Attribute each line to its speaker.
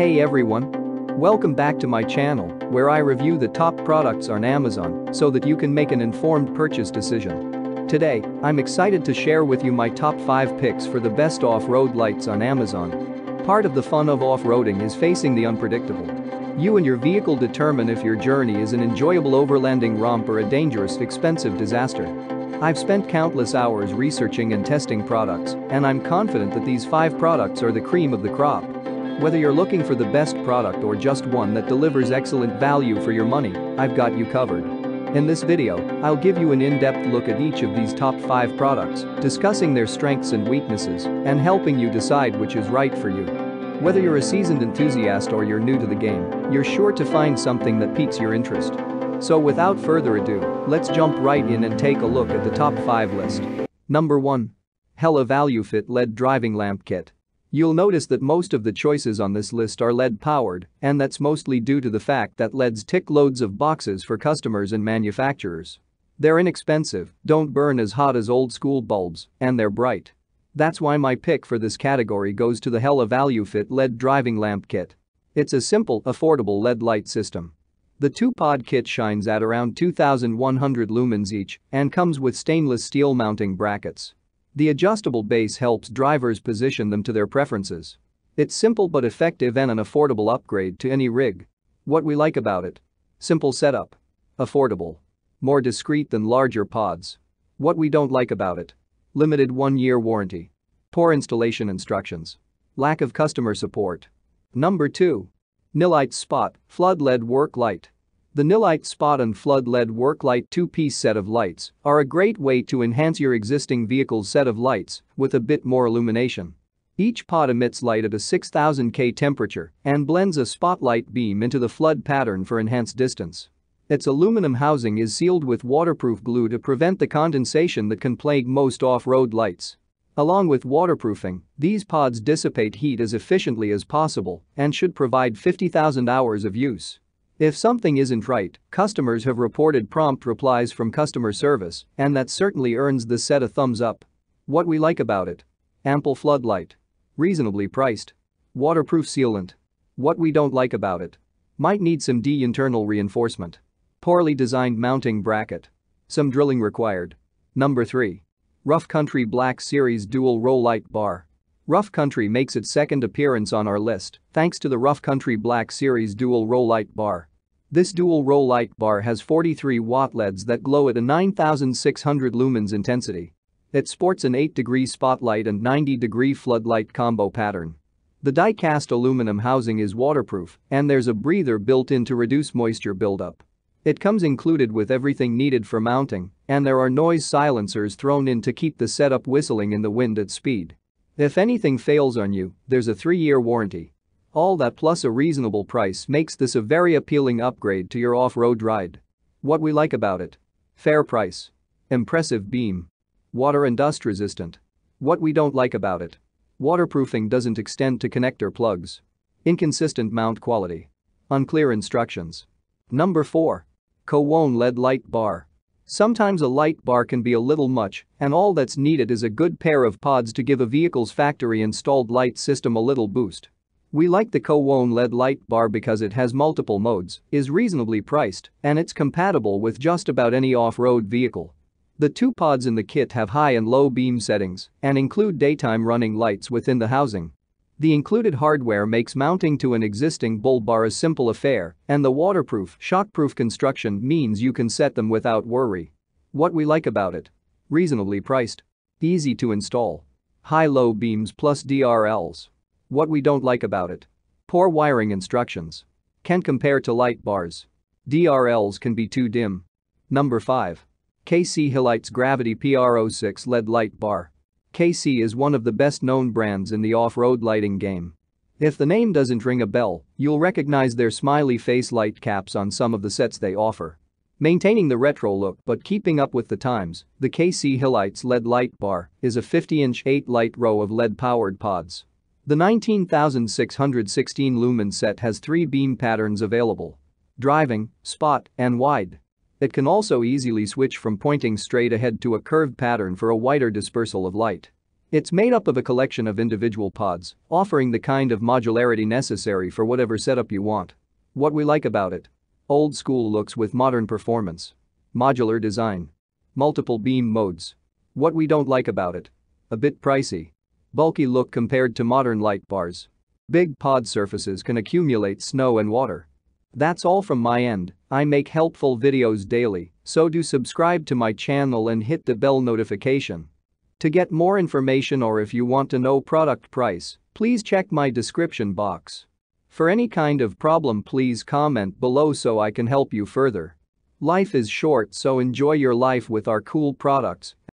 Speaker 1: Hey everyone! Welcome back to my channel, where I review the top products on Amazon so that you can make an informed purchase decision. Today, I'm excited to share with you my top 5 picks for the best off-road lights on Amazon. Part of the fun of off-roading is facing the unpredictable. You and your vehicle determine if your journey is an enjoyable overlanding romp or a dangerous, expensive disaster. I've spent countless hours researching and testing products, and I'm confident that these 5 products are the cream of the crop. Whether you're looking for the best product or just one that delivers excellent value for your money, I've got you covered. In this video, I'll give you an in-depth look at each of these top 5 products, discussing their strengths and weaknesses, and helping you decide which is right for you. Whether you're a seasoned enthusiast or you're new to the game, you're sure to find something that piques your interest. So without further ado, let's jump right in and take a look at the top 5 list. Number 1. Hella ValueFit LED Driving Lamp Kit. You'll notice that most of the choices on this list are LED powered, and that's mostly due to the fact that LEDs tick loads of boxes for customers and manufacturers. They're inexpensive, don't burn as hot as old school bulbs, and they're bright. That's why my pick for this category goes to the Hella ValueFit LED Driving Lamp Kit. It's a simple, affordable LED light system. The 2-pod kit shines at around 2,100 lumens each and comes with stainless steel mounting brackets. The adjustable base helps drivers position them to their preferences. It's simple but effective and an affordable upgrade to any rig. What we like about it? Simple setup. Affordable. More discreet than larger pods. What we don't like about it? Limited 1-year warranty. Poor installation instructions. Lack of customer support. Number 2. Nite Spot Flood LED Work Light. The Nite Spot and Flood LED Work Light 2-piece set of lights are a great way to enhance your existing vehicle's set of lights with a bit more illumination. Each pod emits light at a 6000 K temperature and blends a spotlight beam into the flood pattern for enhanced distance. Its aluminum housing is sealed with waterproof glue to prevent the condensation that can plague most off-road lights. Along with waterproofing, these pods dissipate heat as efficiently as possible and should provide 50,000 hours of use. If something isn't right, customers have reported prompt replies from customer service, and that certainly earns the set a thumbs up. What we like about it? Ample floodlight. Reasonably priced. Waterproof sealant. What we don't like about it? Might need some internal reinforcement. Poorly designed mounting bracket. Some drilling required. Number 3. Rough Country Black Series Dual Row Light Bar. Rough Country makes its second appearance on our list thanks to the Rough Country Black Series Dual Row Light Bar. This dual row light bar has 43-watt LEDs that glow at a 9,600 lumens intensity. It sports an 8-degree spotlight and 90-degree floodlight combo pattern. The die-cast aluminum housing is waterproof, and there's a breather built in to reduce moisture buildup. It comes included with everything needed for mounting, and there are noise silencers thrown in to keep the setup whistling in the wind at speed. If anything fails on you, there's a 3-year warranty. All that plus a reasonable price makes this a very appealing upgrade to your off-road ride. What we like about it? Fair price. Impressive beam. Water and dust resistant. What we don't like about it? Waterproofing doesn't extend to connector plugs. Inconsistent mount quality. Unclear instructions. Number 4. CoWone LED Light Bar. Sometimes a light bar can be a little much, and all that's needed is a good pair of pods to give a vehicle's factory-installed light system a little boost. We like the CoWone LED Light Bar because it has multiple modes, is reasonably priced, and it's compatible with just about any off-road vehicle. The 2 pods in the kit have high and low beam settings and include daytime running lights within the housing. The included hardware makes mounting to an existing bull bar a simple affair, and the waterproof, shockproof construction means you can set them without worry. What we like about it? Reasonably priced. Easy to install. High-low beams plus DRLs. What we don't like about it? Poor wiring instructions. Can't compare to light bars. DRLs can be too dim. Number 5. KC Hillite's Gravity PR06 LED Light Bar. KC is one of the best-known brands in the off-road lighting game. If the name doesn't ring a bell, you'll recognize their smiley face light caps on some of the sets they offer. Maintaining the retro look but keeping up with the times, the KC Hillite's LED Light Bar is a 50-inch 8-light row of LED-powered pods. The 19,616 lumen set has 3 beam patterns available: driving, spot, and wide. It can also easily switch from pointing straight ahead to a curved pattern for a wider dispersal of light. It's made up of a collection of individual pods, offering the kind of modularity necessary for whatever setup you want. What we like about it: old school looks with modern performance. Modular design. Multiple beam modes. What we don't like about it: a bit pricey. Bulky look compared to modern light bars. Big pod surfaces can accumulate snow and water. That's all from my end. I make helpful videos daily, so do subscribe to my channel and hit the bell notification. To get more information or if you want to know product price, please check my description box. For any kind of problem, please comment below so I can help you further. Life is short, so enjoy your life with our cool products.